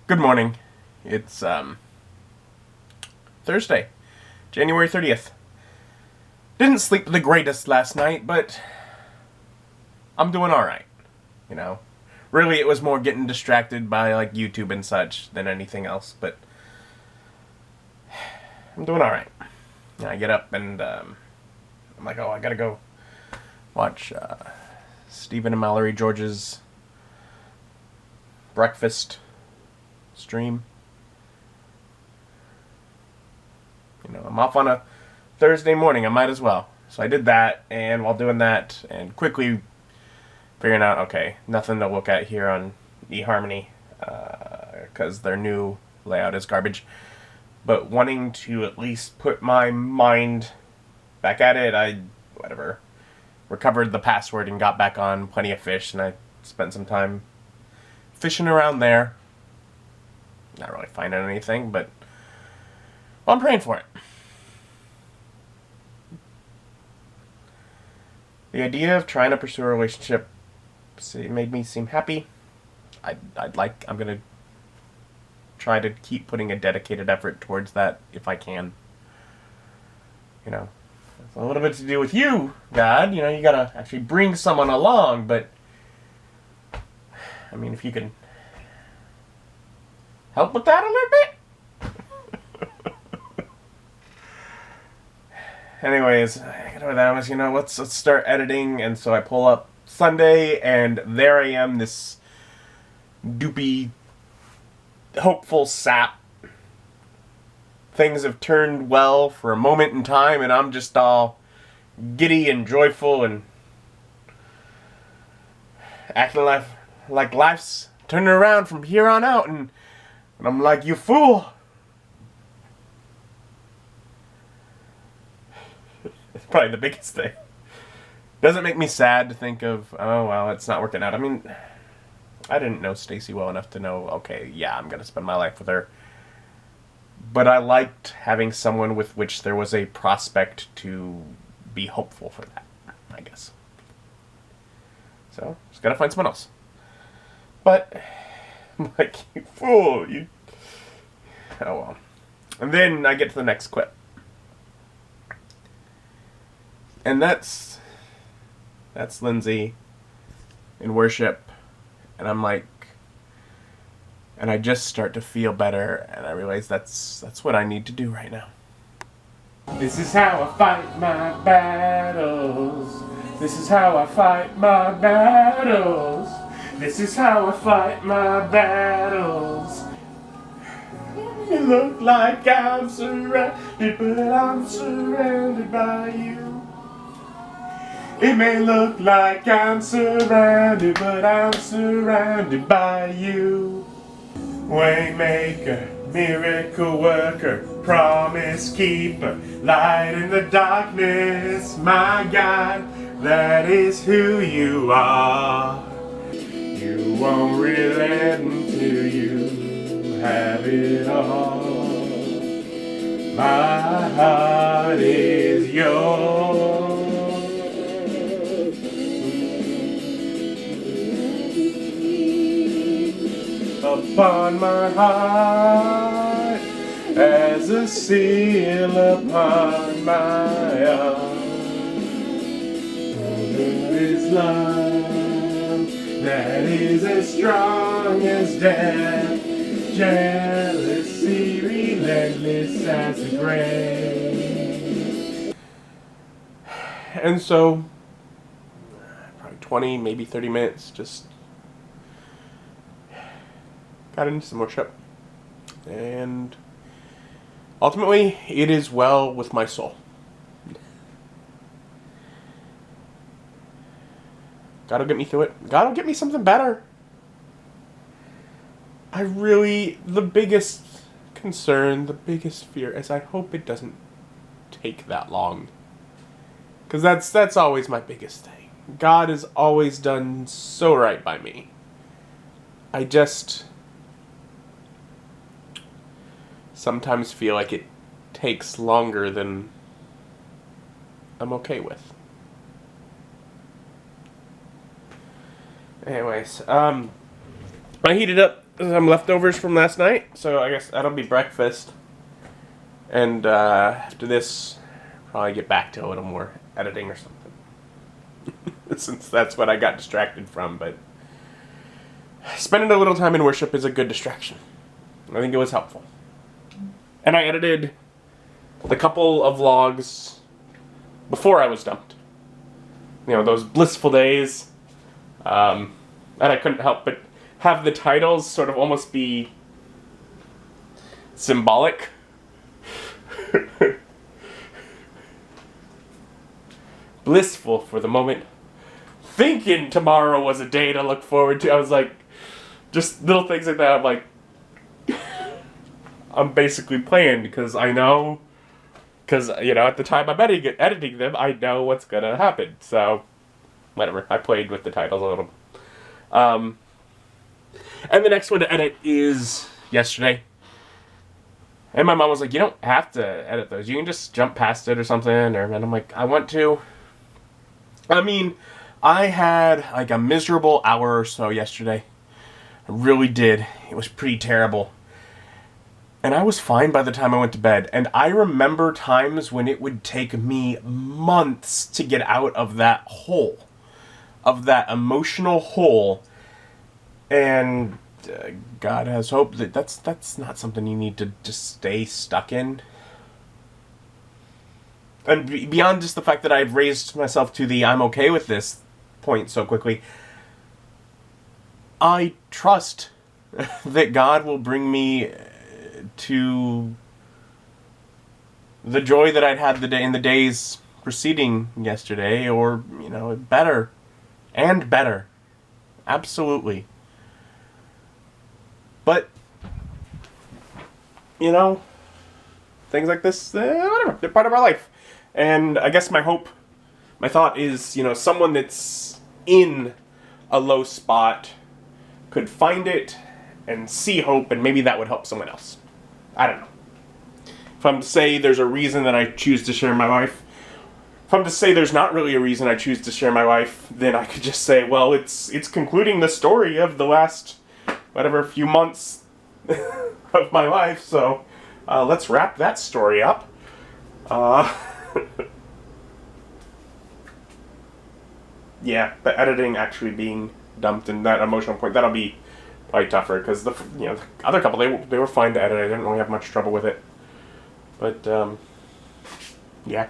Good morning. It's Thursday, January 30th. Didn't sleep the greatest last night, but I'm doing alright, you know. Really, it was more getting distracted by, like, YouTube and such than anything else, but I'm doing alright. I get up and, I'm like, oh, I gotta go watch, Stephen and Mallory George's breakfast stream. You know, I'm off on a Thursday morning, I might as well. So I did that, and while doing that, and quickly figuring out, okay, nothing to look at here on eHarmony, because their new layout is garbage. But wanting to at least put my mind back at it, I, recovered the password and got back on Plenty of Fish, and I spent some time fishing around there. Not really finding anything, but well, I'm praying for it. The idea of trying to pursue a relationship made me seem happy. I'm gonna try to keep putting a dedicated effort towards that if I can. You know, it's a little bit to do with you, God. You know, you gotta actually bring someone along, but I mean, if you can help with that a little bit. Anyways, I got over that. I was, let's start editing, and so I pull up Sunday, and there I am, this doopy, hopeful sap. Things have turned well for a moment in time, and I'm just all giddy and joyful and acting like life's turning around from here on out, and I'm like, you fool! It's probably the biggest thing. Doesn't make me sad to think of, oh, well, it's not working out. I mean, I didn't know Stacy well enough to know, okay, yeah, I'm going to spend my life with her. But I liked having someone with which there was a prospect to be hopeful for that, I guess. So, just got to find someone else. But, I'm like, you fool, you... Oh, well. And then I get to the next clip. And that's Lindsay in worship, and I'm like, and I just start to feel better, and I realize that's what I need to do right now. This is how I fight my battles. This is how I fight my battles. This is how I fight my battles. It look like I'm surrounded, but I'm surrounded by you. It may look like I'm surrounded, but I'm surrounded by you. Waymaker, miracle worker, promise keeper, light in the darkness, my God, that is who you are. You won't relent until you have it all. My heart is yours. Upon my heart, as a seal upon my arm. There is love that is as strong as death, jealousy relentless as the grave. And so, probably 20, maybe 30 minutes, just got into some worship, and ultimately, it is well with my soul. God will get me through it. God will get me something better. The biggest concern, the biggest fear is I hope it doesn't take that long. Because that's always my biggest thing. God has always done so right by me. I just sometimes feel like it takes longer than I'm okay with. Anyways, I heated up some leftovers from last night, so I guess that'll be breakfast. And after this, probably get back to a little more editing or something. Since that's what I got distracted from, but spending a little time in worship is a good distraction. I think it was helpful. And I edited the couple of vlogs before I was dumped. You know, those blissful days. And I couldn't help but have the titles sort of almost be symbolic. Blissful for the moment. Thinking tomorrow was a day to look forward to. I was like, just little things like that. I'm like, I'm basically playing because I know, because, you know, at the time I'm editing them, I know what's going to happen. So, whatever. I played with the titles a little. And the next one to edit is yesterday. And my mom was like, you don't have to edit those. You can just jump past it or something. And I'm like, I want to. I mean, I had like a miserable hour or so yesterday. I really did. It was pretty terrible. And I was fine by the time I went to bed. And I remember times when it would take me months to get out of that hole. Of that emotional hole. And God has hope that that's not something you need to just stay stuck in. And beyond just the fact that I've raised myself to the I'm okay with this point so quickly, I trust that God will bring me to the joy that I'd had in the days preceding yesterday, or, you know, better and better. Absolutely. But, you know, things like this, whatever, they're part of our life. And I guess my thought is, you know, someone that's in a low spot could find it and see hope, and maybe that would help someone else. I don't know. If I'm to say there's a reason that I choose to share my life, if I'm to say there's not really a reason I choose to share my life, then I could just say, well, it's concluding the story of the last, whatever, few months of my life, so let's wrap that story up. Yeah, the editing actually being dumped and that emotional point, that'll be probably tougher, because the other couple, they were fine to edit. I didn't really have much trouble with it. But, yeah.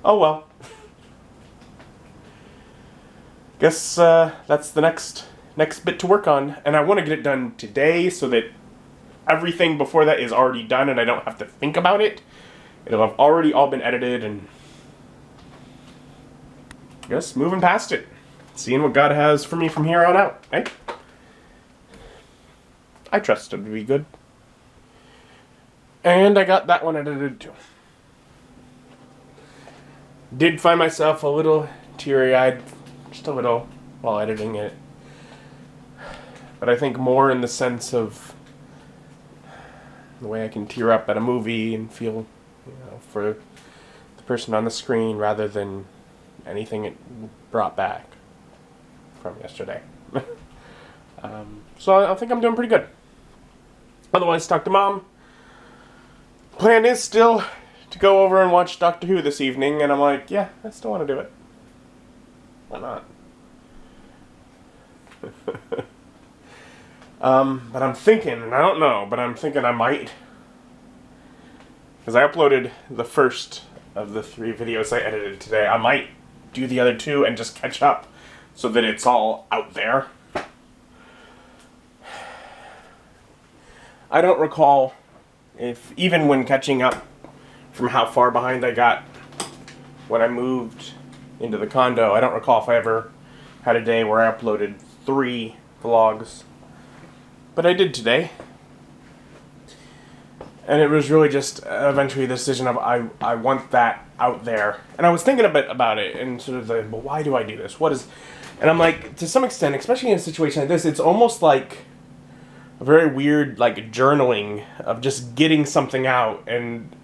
Oh well. Guess that's the next bit to work on, and I want to get it done today so that everything before that is already done and I don't have to think about it. It'll have already all been edited, and I guess moving past it. Seeing what God has for me from here on out, eh? I trust it to be good. And I got that one edited too. Did find myself a little teary-eyed, just a little, while editing it. But I think more in the sense of the way I can tear up at a movie and feel, you know, for the person on the screen, rather than anything it brought back from yesterday. So I think I'm doing pretty good. Otherwise, talk to Mom. Plan is still to go over and watch Doctor Who this evening, and I'm like, yeah, I still want to do it. Why not? But I'm thinking, and I don't know, but I'm thinking I might. Because I uploaded the first of the 3 videos I edited today. I might do the other 2 and just catch up so that it's all out there. I don't recall if, even when catching up from how far behind I got when I moved into the condo, I don't recall if I ever had a day where I uploaded 3 vlogs. But I did today. And it was really just eventually the decision of I want that out there. And I was thinking a bit about it and sort of like, well, why do I do this? What is... And I'm like, to some extent, especially in a situation like this, it's almost like a very weird, like, journaling of just getting something out. And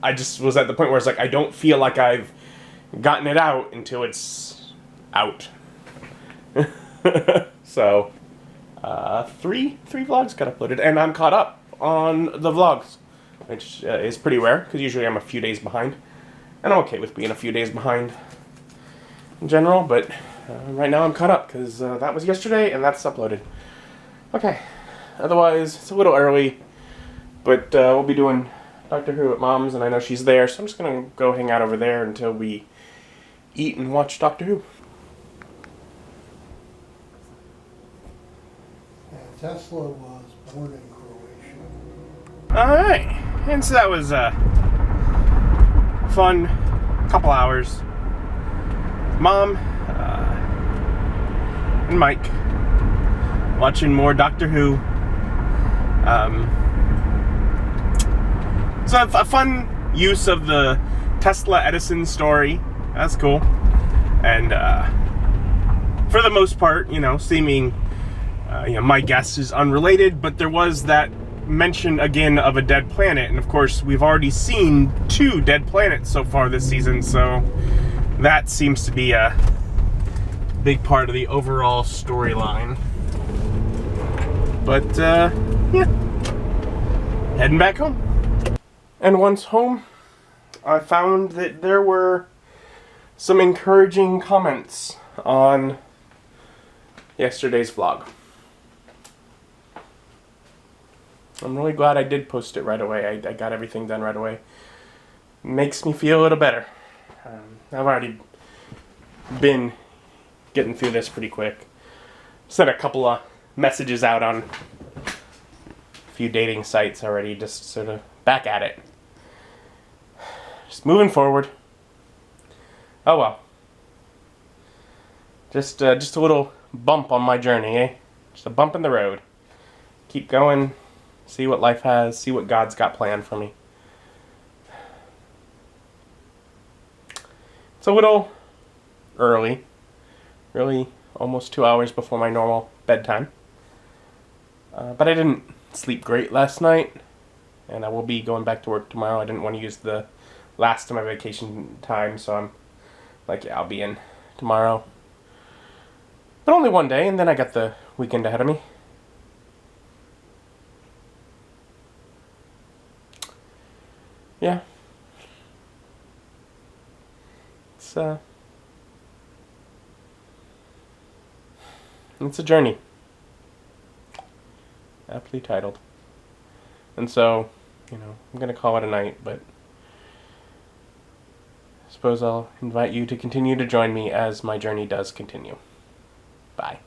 I just was at the point where it's like, I don't feel like I've gotten it out until it's out. So, Three vlogs got uploaded, and I'm caught up on the vlogs, which is pretty rare, because usually I'm a few days behind. And I'm okay with being a few days behind in general, but right now I'm caught up, because that was yesterday, and that's uploaded. Okay, otherwise, it's a little early, but we'll be doing Doctor Who at Mom's, and I know she's there, so I'm just going to go hang out over there until we eat and watch Doctor Who. Tesla was born in Croatia. Alright, and so that was a fun couple hours. Mom and Mike watching more Doctor Who. So a fun use of the Tesla Edison story. That's cool. And for the most part, seeming my guess is unrelated, but there was that mention again of a dead planet, and of course we've already seen 2 dead planets so far this season, so that seems to be a big part of the overall storyline. But yeah, heading back home. And once home, I found that there were some encouraging comments on yesterday's vlog. I'm really glad I did post it right away. I got everything done right away. Makes me feel a little better. I've already been getting through this pretty quick. Sent a couple of messages out on a few dating sites already, just sort of back at it. Just moving forward. Oh well. Just a little bump on my journey, eh? Just a bump in the road. Keep going. See what life has. See what God's got planned for me. It's a little early. Really almost 2 hours before my normal bedtime. But I didn't sleep great last night. And I will be going back to work tomorrow. I didn't want to use the last of my vacation time. So I'm like, yeah, I'll be in tomorrow. But only one day, and then I got the weekend ahead of me. Yeah. It's a journey. Aptly titled. And so, I'm gonna call it a night, but I suppose I'll invite you to continue to join me as my journey does continue. Bye.